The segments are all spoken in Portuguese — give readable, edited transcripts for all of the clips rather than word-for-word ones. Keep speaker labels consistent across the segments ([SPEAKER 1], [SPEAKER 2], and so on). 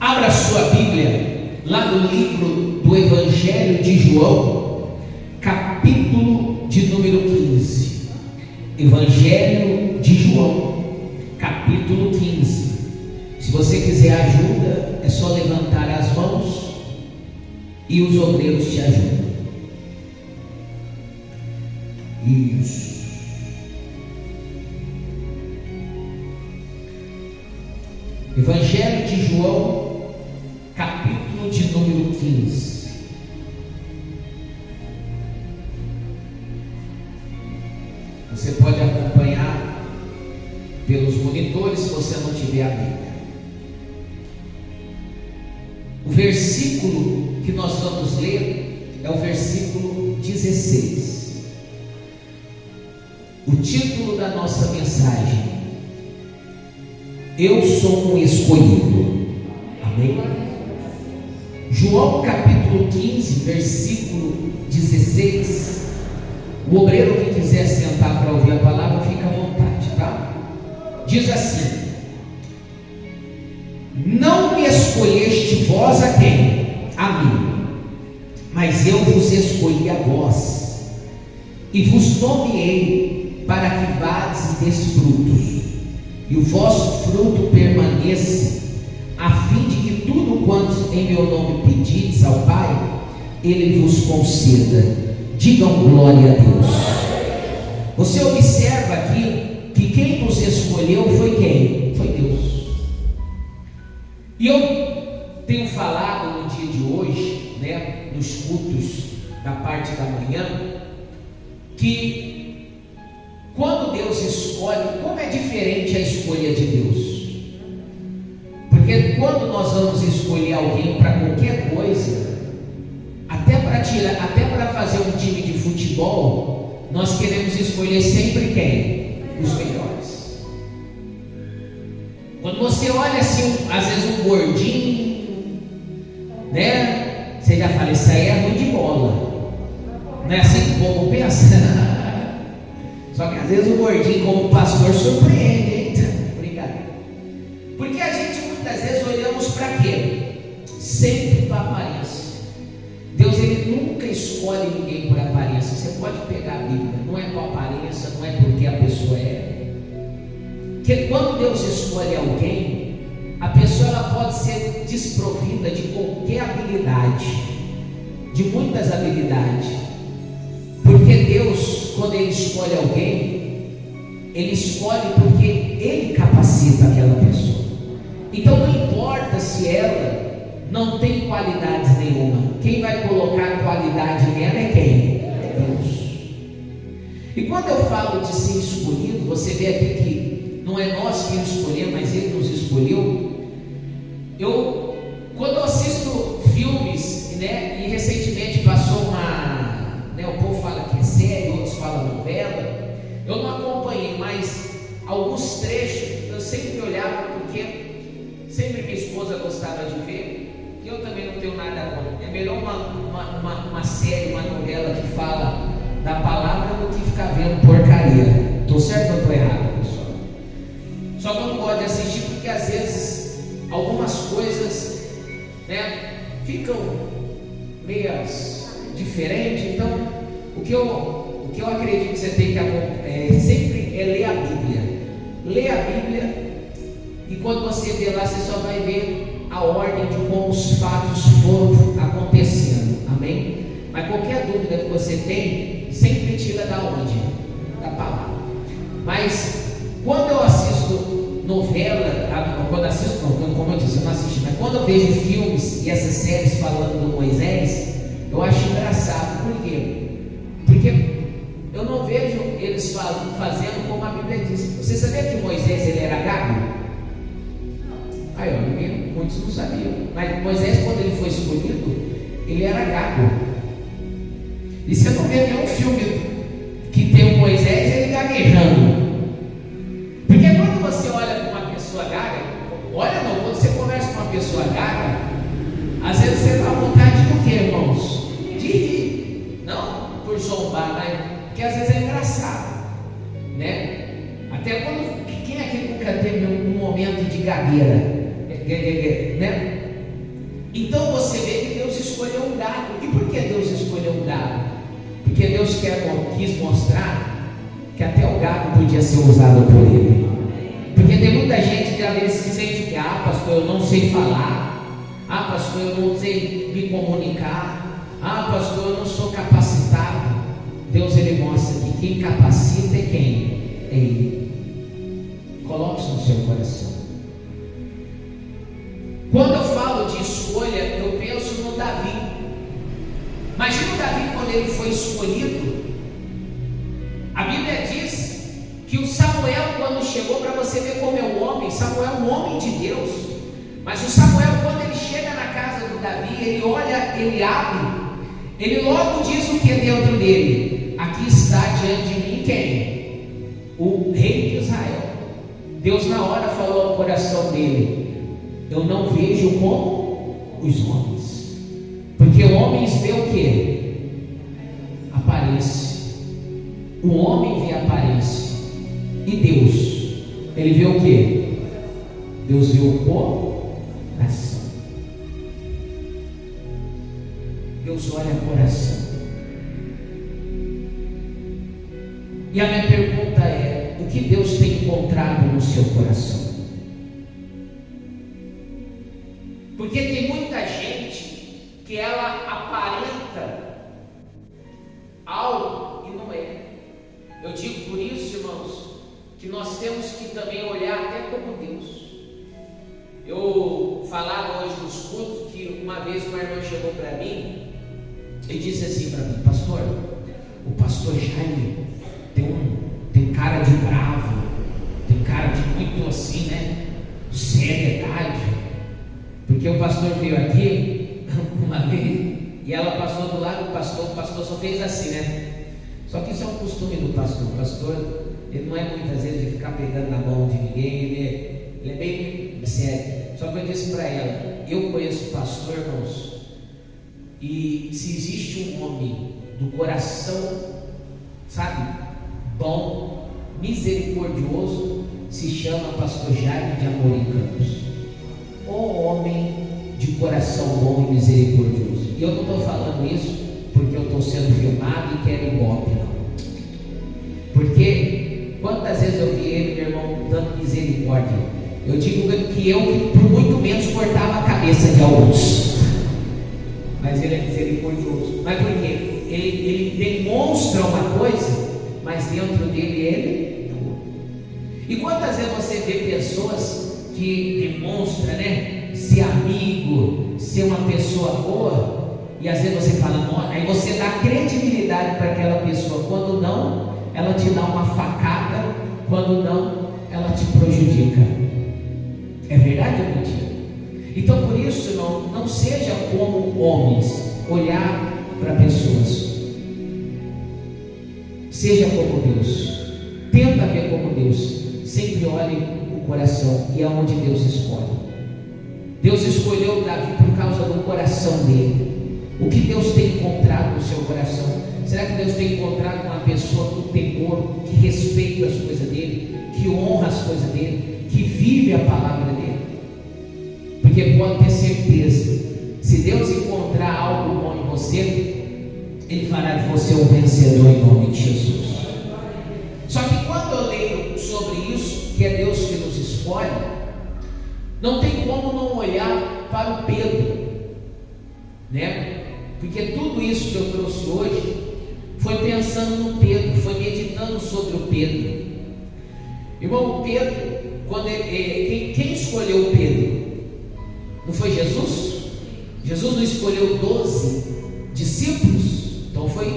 [SPEAKER 1] Abra sua Bíblia lá no livro do Evangelho de João, capítulo de número 15. Evangelho de João, capítulo 15. Se você quiser ajuda, é só levantar as mãos e os obreiros te ajudam. Isso. Evangelho de João, capítulo de número 15. Você pode acompanhar pelos monitores se você não tiver a Bíblia. O versículo que nós vamos ler é o versículo 16. O título da nossa mensagem: Eu sou um escolhido. Amém? João capítulo 15, versículo 16. O obreiro que quiser sentar para ouvir a palavra, fica à vontade, tá? Diz assim: Não me escolheste vós a quem? A mim. Mas eu vos escolhi a vós, e vos nomeei para que vades e des frutos, e o vosso fruto permaneça, a fim de que tudo quanto em meu nome pedides ao Pai, Ele vos conceda. Digam glória a Deus. Você observa aqui que quem nos escolheu foi quem? Foi Deus. E eu tenho falado no dia de hoje, nos cultos da parte da manhã, que quando Deus escolhe, como é diferente a escolha de Deus? Porque quando nós vamos escolher alguém para qualquer coisa, até para fazer um time de futebol, nós queremos escolher sempre quem? Os melhores. Quando você olha assim, às vezes um gordinho, você já fala, isso aí é ruim de bola. Não é assim que o povo pensa? Só que às vezes o gordinho, como pastor, surpreende, hein? Brincadeira. Porque a gente muitas vezes olhamos para quê? Sempre para a aparência. Deus, Ele nunca escolhe ninguém por aparência. Você pode pegar a Bíblia, não é por aparência, não é porque a pessoa é. Porque quando Deus escolhe alguém, a pessoa ela pode ser desprovida de qualquer habilidade, de muitas habilidades. Porque Deus, quando Ele escolhe alguém, Ele escolhe porque Ele capacita aquela pessoa. Então não importa se ela não tem qualidades nenhuma, quem vai colocar qualidade nela é quem? É Deus. E quando eu falo de ser escolhido, você vê aqui que não é nós que o escolhemos, mas Ele nos escolheu. Quando eu assisto filmes, e recentemente passou o povo fala que é série, outros falam novela, eu não acompanhei, mas alguns trechos eu sempre olhava, porque sempre minha esposa gostava de ver, e eu também não tenho nada contra. É melhor uma série, uma novela que fala da palavra do que ficar vendo porcaria. Estou certo ou estou errado, pessoal? Só que eu não gosto de assistir porque às vezes algumas coisas ficam meias diferentes. Então o que eu acredito que você tem que sempre é ler a Bíblia. Lê a Bíblia, e quando você vê lá, você só vai ver a ordem de como os fatos foram acontecendo. Amém? Mas qualquer dúvida que você tem, sempre tira da onde? Da palavra. Mas quando eu assisto novela, como eu disse, eu não assisti, mas quando eu vejo filmes e essas séries falando do Moisés, eu acho engraçado. Por quê? Porque eu não vejo eles fazendo como a Bíblia diz. Você sabia que Moisés ele era gago? Muitos não sabiam. Mas Moisés, quando ele foi escolhido, ele era gago. E você não vê nenhum filme que tem o Moisés ele gaguejando. Porque quando você olha para uma pessoa gaga, quando você conversa com uma pessoa gaga, às vezes você dá vontade do que, irmãos? De rir. Não por zombar, mas porque às vezes é engraçado, Até quando, quem aqui nunca teve um momento de gagueira, Então você vê que Deus escolheu um gado. E por que Deus escolheu um gado? Porque Deus quis mostrar que até o gado podia ser usado por Ele. Porque tem muita gente que às vezes se sente que, pastor, eu não sei falar, pastor, eu não sei me comunicar, pastor, eu não sou capacitado. Deus, Ele mostra que quem capacita é quem? É Ele. Coloque isso no seu coração. Quando eu falo de escolha, eu penso no Davi. Imagina o Davi quando ele foi escolhido. A Bíblia diz que o Samuel, quando chegou, para você ver como é o homem, Samuel é um homem de Deus, mas o Samuel, quando ele chega na casa do Davi, ele olha, ele abre, ele logo diz o que é dentro dele: aqui está diante de mim quem? O rei de Israel. Deus na hora falou ao coração dele: eu não vejo como os homens, porque homens vê o que? Aparência. O homem vê aparência, e Deus, Ele vê o que? Deus vê o coração. Deus olha o coração. E a minha pergunta é: o que Deus tem encontrado no seu coração? Porque tem muita gente que ela aparenta algo e não é. Eu digo por isso, irmãos, que nós temos que também olhar até como Deus. Eu falava hoje nos cultos que uma vez uma irmã chegou para mim e disse assim para mim: pastor, o pastor Jaime tem cara de bravo, tem cara de muito assim, né? Seriedade. Porque o pastor veio aqui uma vez e ela passou do lado do pastor, o pastor só fez assim, né? Só que isso é um costume do pastor. O pastor, ele não é muitas vezes de ficar pegando na mão de ninguém, ele é bem sério. Só que eu disse para ela: eu conheço o pastor, irmãos, e se existe um homem do coração, sabe, bom, misericordioso, se chama pastor Jaime de Amorim Campos. O homem de coração bom e misericordioso. E eu não estou falando isso porque eu estou sendo filmado e quero ibope, não. Porque quantas vezes eu vi ele, meu irmão, dando misericórdia. Eu digo que eu, por muito menos, cortava a cabeça de alguns. Mas ele é misericordioso. Mas por quê? Ele demonstra uma coisa, mas dentro dele ele não. E quantas vezes você vê pessoas que demonstram, né, ser amigo, ser uma pessoa boa, e às vezes você fala, não, aí você dá credibilidade para aquela pessoa, quando não, ela te dá uma facada, quando não, ela te prejudica. É verdade ou mentira? Então por isso, não seja como homens, olhar para pessoas. Seja como Deus. Tenta ver como Deus. Sempre olhe o coração, e é onde Deus escolhe. Deus escolheu Davi por causa do coração dele. O que Deus tem encontrado no seu coração? Será que Deus tem encontrado uma pessoa com temor, que respeita as coisas dele, que honra as coisas dele, que vive a palavra dele? Porque pode ter certeza, se Deus encontrar algo bom em você, Ele fará de você um vencedor em nome de Jesus. Só que quando eu leio sobre isso, que é Deus que nos escolhe, não tem como não olhar para o Pedro, né? Porque tudo isso que eu trouxe hoje foi pensando no Pedro, foi meditando sobre o Pedro. Irmão, o Pedro, quem escolheu o Pedro? Não foi Jesus? Jesus não escolheu 12 discípulos? Então foi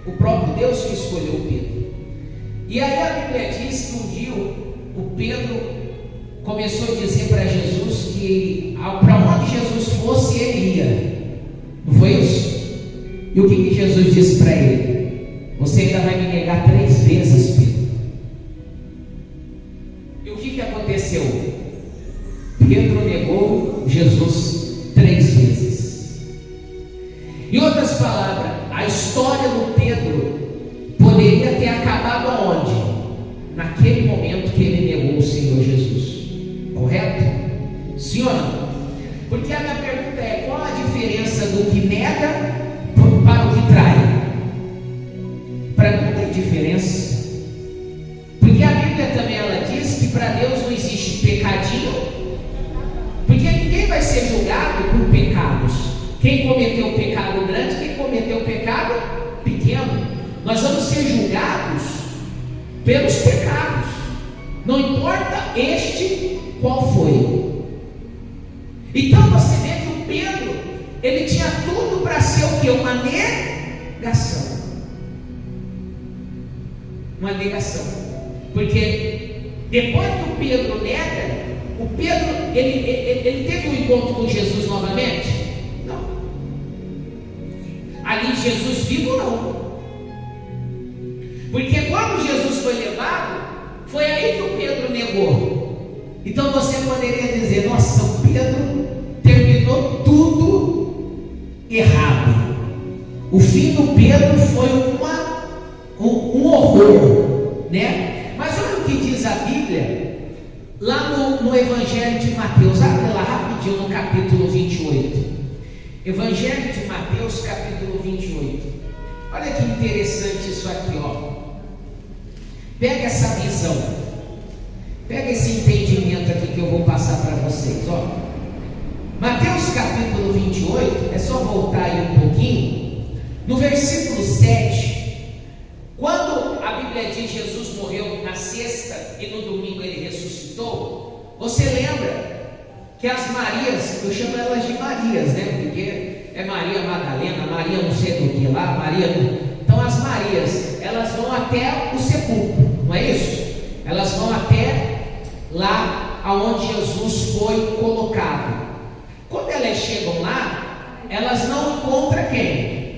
[SPEAKER 1] o próprio Deus que escolheu o Pedro. E aí a Bíblia diz que um dia o Pedro começou a dizer para Jesus que para onde Jesus fosse, ele ia. Não foi isso? E o que Jesus disse para ele? Você ainda vai me negar 3 vezes, Pedro. E o que aconteceu? Pedro negou Jesus 3 vezes. Em outras palavras, a história do Pedro poderia ter acabado aonde? Naquele momento que ele negou o Senhor Jesus. Correto? Sim ou não? Porque a minha pergunta é: diferença do que nega para o que trai? Para mim não tem diferença. Porque a Bíblia também ela diz que para Deus não existe pecadinho, porque ninguém vai ser julgado por pecados. Quem cometeu o pecado grande, quem cometeu o pecado pequeno. Nós vamos ser julgados pelos pecados, não importa este qual foi. Então você vê que o Pedro, ele tinha tudo para ser o que? Uma negação. Uma negação. Porque depois que o Pedro nega, o Pedro, ele teve um encontro com Jesus novamente? Não. Ali Jesus vivo não. Porque quando Jesus foi levado, foi aí que o Pedro negou. Então você poderia dizer, nossa, o Pedro terminou tudo errado. O fim do Pedro foi um horror, né? Mas olha o que diz a Bíblia lá no Evangelho de Mateus. Abre lá rapidinho no capítulo 28. Evangelho de Mateus, capítulo 28. Olha que interessante isso aqui, ó. Pega essa visão, pega esse entendimento aqui que eu vou passar para vocês, ó. Mateus capítulo 28, é só voltar aí um pouquinho, no versículo 7, quando a Bíblia diz que Jesus morreu na sexta e no domingo ele ressuscitou, você lembra que as Marias, eu chamo elas de Marias, né? Porque é Maria Madalena, Maria não sei do que lá, Maria. Então as Marias, elas vão até o sepulcro, não é isso? Elas vão até lá aonde Jesus foi colocado. Quando elas chegam lá, elas não encontram quem?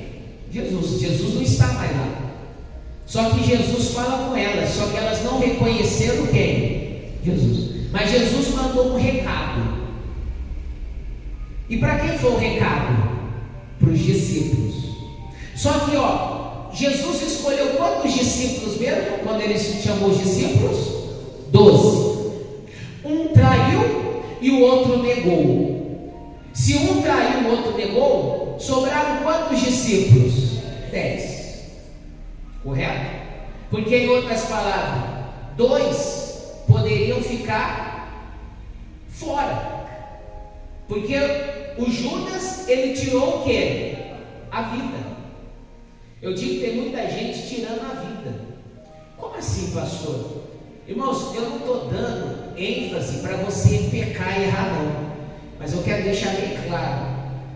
[SPEAKER 1] Jesus. Jesus não está mais lá. Só que Jesus fala com elas, só que elas não reconheceram quem? Jesus. Mas Jesus mandou um recado. E para quem foi o recado? Para os discípulos. Só que Jesus escolheu quantos discípulos mesmo? Quando ele chamou os discípulos? 12. Um traiu e o outro negou. Se um traiu e o outro negou, sobraram quantos discípulos? 10. Correto? Porque em outras palavras, 2 poderiam ficar fora. Porque o Judas, ele tirou o quê? A vida. Eu digo que tem muita gente tirando a vida. Como assim, pastor? Irmãos, eu não estou dando ênfase para você pecar e errar não. Mas eu quero deixar bem claro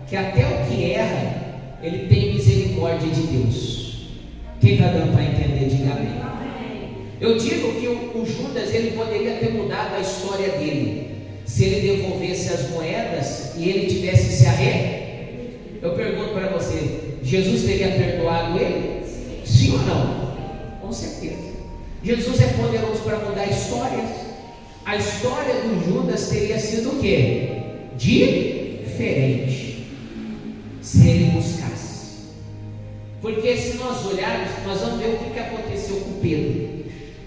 [SPEAKER 1] que até o que erra, ele tem misericórdia de Deus. Quem está dando para entender, diga amém. Eu digo que o Judas, ele poderia ter mudado a história dele se ele devolvesse as moedas e ele tivesse se arrependido. Eu pergunto para você, Jesus teria perdoado ele? Sim ou não? Com certeza. Jesus é poderoso para mudar histórias. A história do Judas teria sido o quê? Diferente, se ele buscasse. Porque se nós olharmos, nós vamos ver o que aconteceu com Pedro.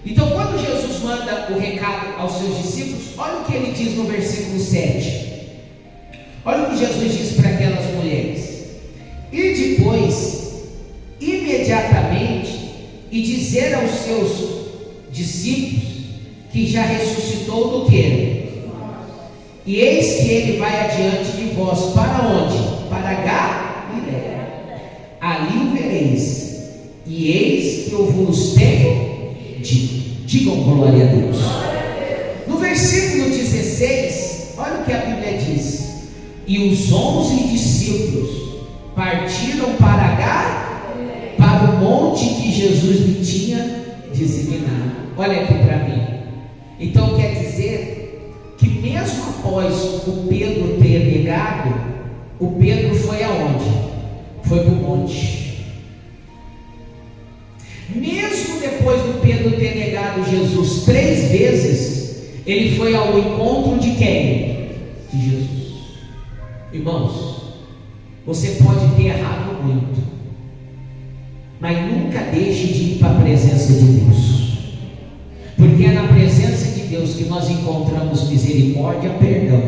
[SPEAKER 1] Então quando Jesus manda o recado aos seus discípulos, olha o que ele diz no versículo 7. Olha o que Jesus diz para aquelas mulheres: e depois, imediatamente, e dizer aos seus discípulos que já ressuscitou do quê? E eis que ele vai adiante de vós, para onde? Para Galiléia. Ali o vereis, e eis que eu vos tenho dito. Digam glória a Deus. No versículo 16, olha o que a Bíblia diz: e os 11 discípulos partiram para o monte que Jesus lhe tinha designado. Olha aqui para mim. Então quer dizer que mesmo após o Pedro ter negado, o Pedro foi aonde? Foi para o monte. Mesmo depois do Pedro ter negado Jesus 3 vezes, ele foi ao encontro de quem? De Jesus. Irmãos, você pode ter errado muito, mas nunca deixe de ir para a presença de Deus, porque é na presença de Deus que nós encontramos misericórdia, perdão,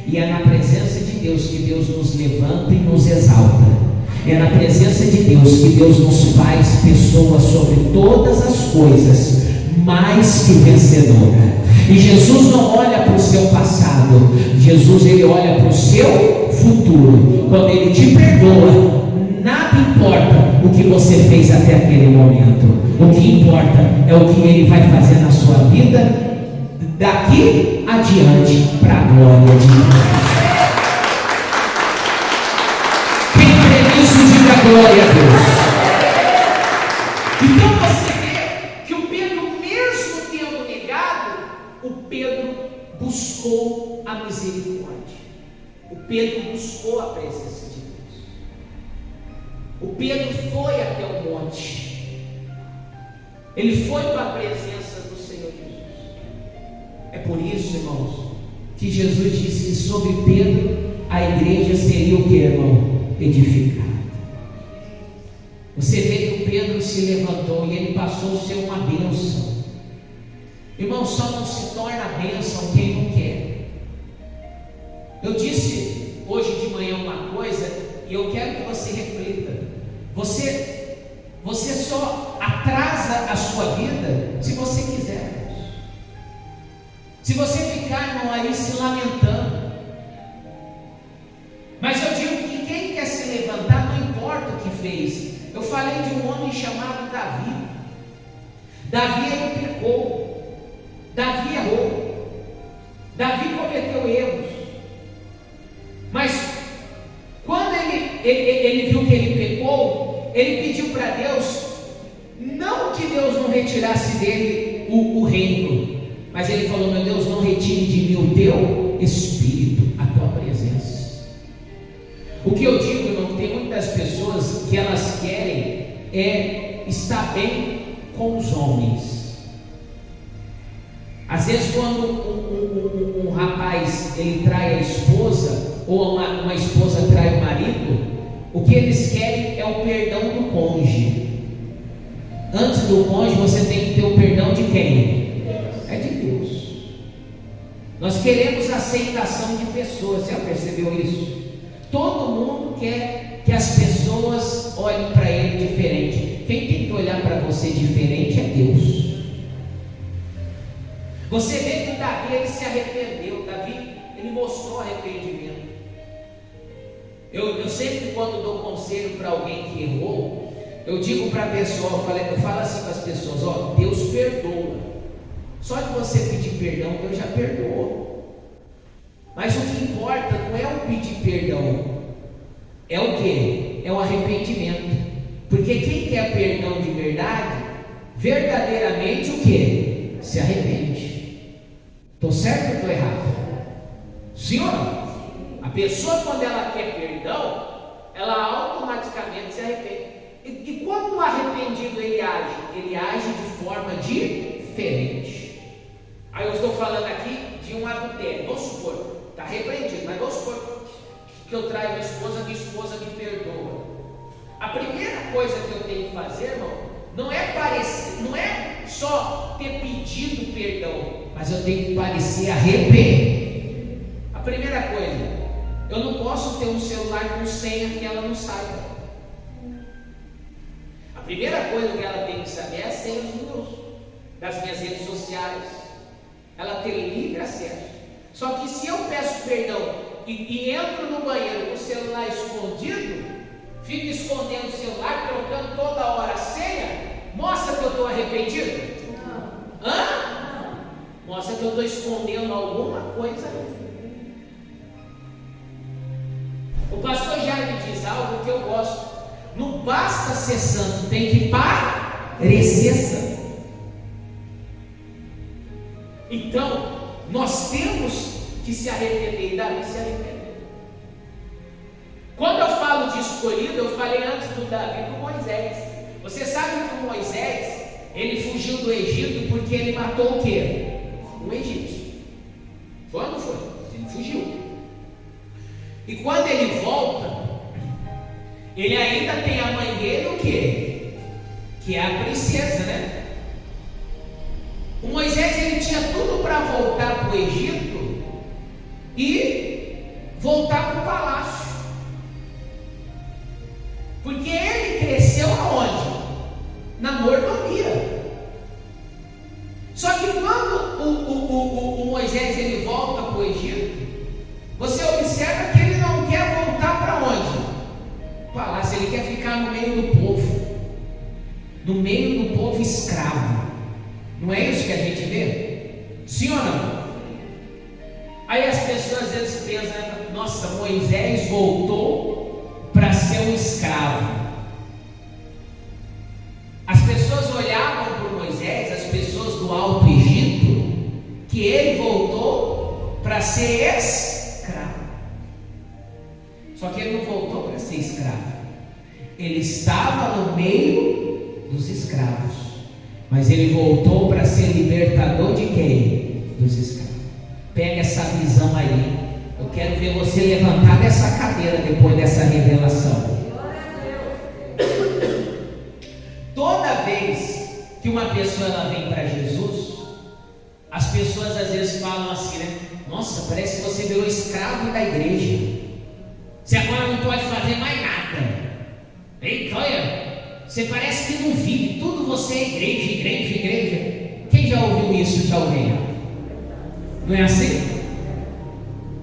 [SPEAKER 1] e é na presença de Deus que Deus nos levanta e nos exalta. É na presença de Deus que Deus nos faz pessoas sobre todas as coisas, mais que vencedora. E Jesus não olha para o seu passado, Jesus ele olha para o seu futuro. Quando ele te perdoa, nada importa o que você fez até aquele momento. O que importa é o que ele vai fazer na sua vida daqui adiante, para a glória de Deus. Diga glória a Deus. Então você vê que o Pedro, mesmo tendo negado, o Pedro buscou a misericórdia. O Pedro buscou a presença de Deus. O Pedro foi até o monte. Ele foi para a presença do Senhor Jesus. É por isso, irmãos, que Jesus disse que sobre Pedro a igreja seria o que, irmão? Edificada. Você vê que o Pedro se levantou e ele passou a ser uma bênção. Irmão, só não se torna bênção quem não quer. Eu disse hoje de manhã uma coisa e eu quero que você reflita. Você só atrasa a sua vida se você quiser. Se você ficar, irmão, aí se lamentando. Mas eu digo que quem quer se levantar, não importa o que fez. Eu falei de um homem chamado Davi. Davi ele pecou. Davi errou. Davi cometeu erros. Mas quando ele viu que ele pecou, ele pediu para Deus, não que Deus não retirasse dele o reino, mas ele falou: meu Deus, não retire de mim o teu espírito, a tua presença. O que eu digo, irmão, que tem muitas pessoas que elas querem estar bem com os homens. Às vezes quando um rapaz ele trai a esposa, ou uma esposa trai o marido, o que eles querem é o perdão do cônjuge. Antes do cônjuge você tem que ter o perdão de quem? É de Deus. Nós queremos a aceitação de pessoas. Você já percebeu isso? Todo mundo quer que as pessoas olhem para ele diferente. Quem tem que olhar para você diferente é Deus. Você vê que Davi ele se arrependeu. Davi ele mostrou arrependimento. Eu sempre, quando dou conselho para alguém que errou, eu digo para a pessoa, eu falo assim para as pessoas: ó, Deus perdoa. Só de você pedir perdão, Deus já perdoou. Mas o que importa não é o pedir perdão, é o que? É o arrependimento. Porque quem quer perdão de verdade, verdadeiramente o que? Se arrepende. Estou certo ou estou errado? Sim ou não? A pessoa, quando ela quer perdão, ela automaticamente se arrepende. E quando o arrependido ele age de forma diferente. Aí eu estou falando aqui de um adultério. Vamos supor, está repreendido, mas vamos supor que eu traio minha esposa me perdoa. A primeira coisa que eu tenho que fazer, irmão, não é só ter pedido perdão, mas eu tenho que parecer arrependido. A primeira coisa, eu não posso ter um celular com senha que ela não saiba. A primeira coisa que ela tem que saber é a senha das minhas redes sociais. Ela tem livre acesso. Só que se eu peço perdão e entro no banheiro com o celular escondido, fico escondendo o celular, trocando toda hora a senha, mostra que eu estou arrependido? Não. Hã? Não. Mostra que eu estou escondendo alguma coisa. O pastor Jair me diz algo que eu gosto: não basta ser santo, tem que parecer santo. Então, nós temos que se arrepender. E Davi se arrependeu. Quando eu falo de escolhido, eu falei antes do Davi, do Moisés. Você sabe que o Moisés, ele fugiu do Egito porque ele matou o quê? Um egípcio. Foi ou não foi? Ele fugiu. E quando ele volta, ele ainda tem a mãe dele o quê? Que é a princesa, né? O Moisés ele tinha tudo para voltar para o Egito e voltar voltar para o palácio. Porque ele cresceu aonde? Na mordomia. Só que quando o Moisés ele volta para o Egito, você observa que ele não quer voltar para onde? Palácio. Ele quer ficar no meio do povo, no meio do povo escravo. Não é isso que a gente vê? Sim ou não? Aí as pessoas às vezes pensam: nossa, Moisés voltou para ser um escravo. As pessoas olhavam para Moisés, as pessoas do Alto Egito, que ele voltou para ser escravo. Só que ele não voltou para ser escravo. Ele estava no meio dos escravos, mas ele voltou para ser libertador de quem? Dos escravos. Pega essa visão aí. Eu quero ver você levantar dessa cadeira depois dessa revelação. Toda vez que uma pessoa ela vem para Jesus, as pessoas às vezes falam assim, né? Nossa, parece que você virou escravo da igreja. Você agora não pode fazer mais nada. Eita, olha, você parece que não vive. Tudo você é igreja, igreja, igreja. Quem já ouviu isso de alguém? Não é assim?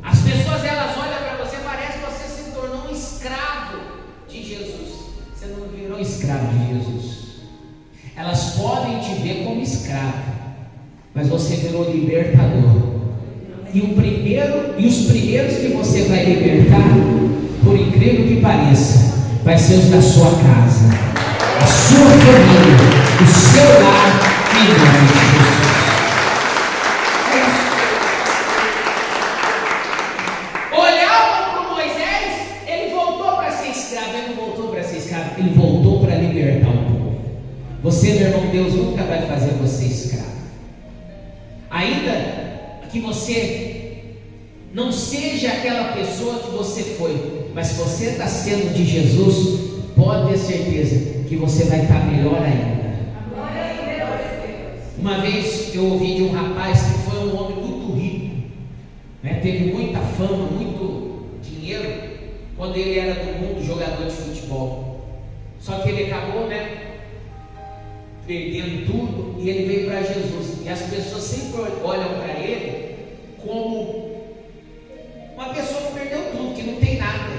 [SPEAKER 1] As pessoas elas olham para você, parece que você se tornou um escravo de Jesus. Você não virou escravo de Jesus. Elas podem te ver como escravo, mas você virou libertador. E os primeiros que você vai libertar, por incrível que pareça, vai ser os da sua casa, a sua família, o seu lar, em nome de Jesus. Olhavam para o Moisés, ele voltou para ser escravo. Ele não voltou para ser escravo, ele voltou para libertar o povo. Você, meu irmão, Deus nunca vai fazer você escravo. Ainda que você não seja aquela pessoa que você foi, mas se você está sendo de Jesus, pode ter certeza que você vai estar melhor ainda. Uma vez eu ouvi de um rapaz que foi um homem muito rico, né? Teve muita fama, muito dinheiro, quando ele era do mundo jogador de futebol. Só que ele acabou, né, perdendo tudo, e ele veio para Jesus. E as pessoas sempre olham para ele como uma pessoa que perdeu tudo, que não tem nada.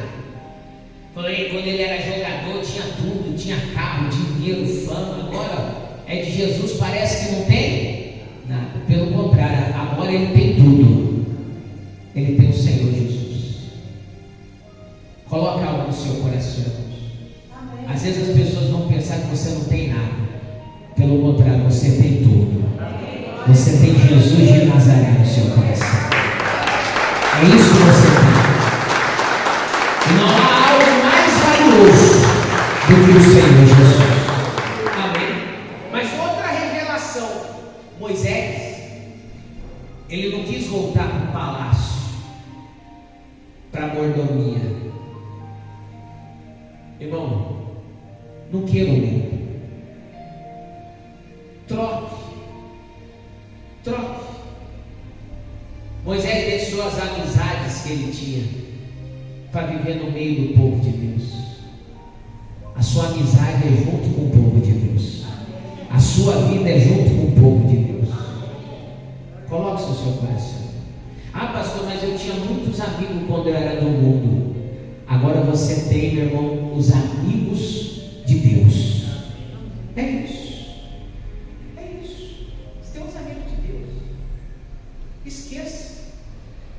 [SPEAKER 1] Quando ele era jogador, tinha tudo, tinha carro, dinheiro, fama. Agora é de Jesus, parece que não tem nada. Pelo contrário, agora ele tem tudo. Ele tem o Senhor Jesus. Coloca algo no seu coração. Às vezes as pessoas vão pensar que você não tem nada. Pelo contrário, você tem tudo. Você tem Jesus de Nazaré no seu coração. É isso que você tem. E não há algo mais valioso do que o Senhor Jesus. Amém? Mas outra revelação: Moisés, ele não quis voltar para o palácio, para a mordomia. Irmão, não queira o medo. Troque. Moisés deixou as amizades que ele tinha para viver no meio do povo de Deus. A sua amizade é junto com o povo de Deus. A sua vida é junto com o povo de Deus. Coloque isso no seu coração. Ah, pastor, mas eu tinha muitos amigos quando eu era do mundo. Agora você tem, meu irmão, os amigos de Deus. É isso. Você tem os amigos de Deus. Esqueça.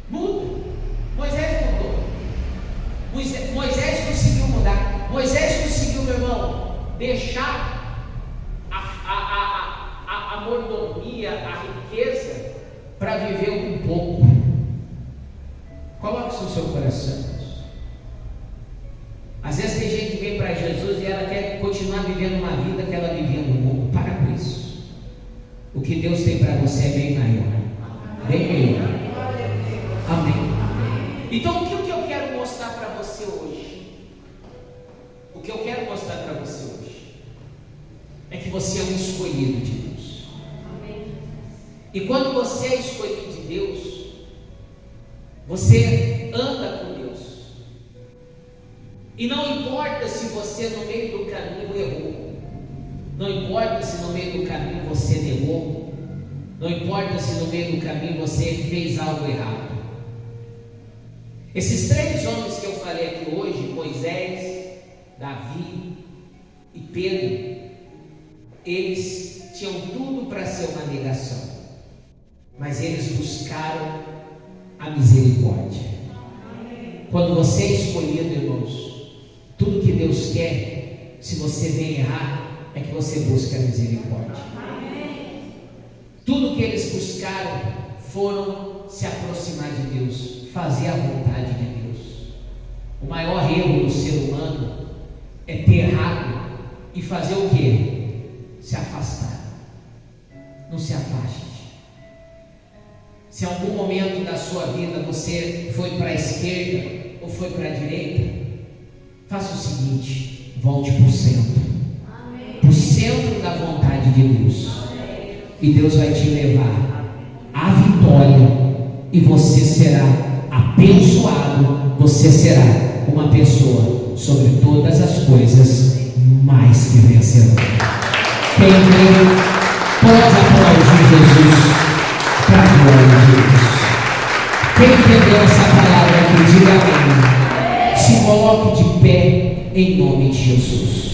[SPEAKER 1] Muda. Moisés mudou. Moisés conseguiu mudar. Moisés conseguiu, meu irmão, deixar a mordomia, a riqueza, para viver um pouco. Coloque isso no seu coração. Às vezes tem gente que vem para Jesus e ela quer continuar vivendo uma vida que ela vivia no mundo. Para com isso. O que Deus tem para você é bem maior. Bem melhor. Amém. Então o que eu quero mostrar para você hoje? O que eu quero mostrar para você hoje é que você é um escolhido de Deus. E quando você é escolhido de Deus, você anda com Deus. E não importa se você no meio do caminho errou, não importa se no meio do caminho você negou, não importa se no meio do caminho você fez algo errado. Esses 3 homens que eu falei aqui hoje, Moisés, Davi e Pedro, eles tinham tudo para ser uma negação, mas eles buscaram a misericórdia. Quando você é escolhido, irmãos, tudo que Deus quer, se você vem errar, é que você busque a misericórdia. Tudo que eles buscaram foram se aproximar de Deus, fazer a vontade de Deus. O maior erro do ser humano é ter errado e fazer o quê? Se afastar. Não se afaste. Se em algum momento da sua vida você foi para a esquerda ou foi para a direita, faça o seguinte: volte para o centro. Para o centro da vontade de Deus. E Deus vai te levar à vitória. E você será abençoado. Você será uma pessoa sobre todas as coisas mais que vencedora. Quem crê pode aplaudir Jesus para a glória de Deus. Quem entendeu essa palavra aqui, diga amém. Se coloque de pé em nome de Jesus.